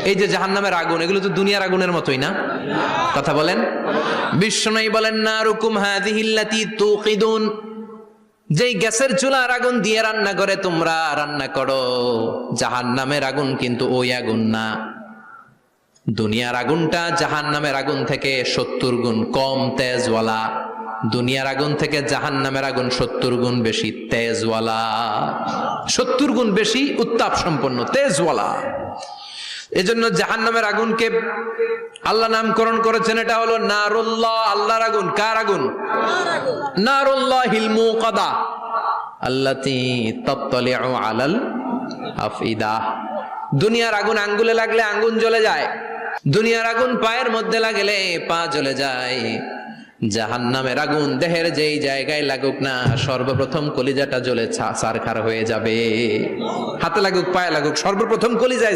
এই যে জাহান্নামের আগুন, এগুলো তো দুনিয়ার আগুনের মতোই না? কথা বলেন। বিষ্ণু বলেন নারুকুম হাযিহিল্লাতী তুকিদুন, যেই গ্যাসের চুলার আগুন দিয়ে রান্না করে তোমরা রান্না করো, জাহান্নামের আগুন কিন্তু ওই আগুন না। দুনিয়ার আগুনটা জাহান্নামের আগুন থেকে 70 গুণ কম তেজওয়ালা। দুনিয়ার আগুন থেকে জাহান্নামের আগুন 70 গুণ বেশি তেজওয়ালা, 70 গুণ বেশি উত্তাপ সম্পন্ন, তেজওয়ালা। এজন্য জাহান্নামের আগুনকে আল্লাহ নামকরণ করেছেন, এটা হলো নারুল্লাহ, আল্লাহর আগুন। কার আগুন? নারুল্লাহিল মুকাদা আল্লাতী তাত্তালিউ আলাল আফইদা। দুনিয়ার আগুন আঙ্গুলে লাগলে আঙ্গুল জ্বলে যায়, দুনিয়ার আগুন পায়ের মধ্যে লাগলে পা জ্বলে যায়। জাহান্নামের আগুন দেহের যেই জায়গায় লাগুক না, সর্বপ্রথম কলিজাটা জ্বলে ছারখার হয়ে যাবে। হাতে লাগুক, পায়ে লাগুক, সর্বপ্রথম কলিজায়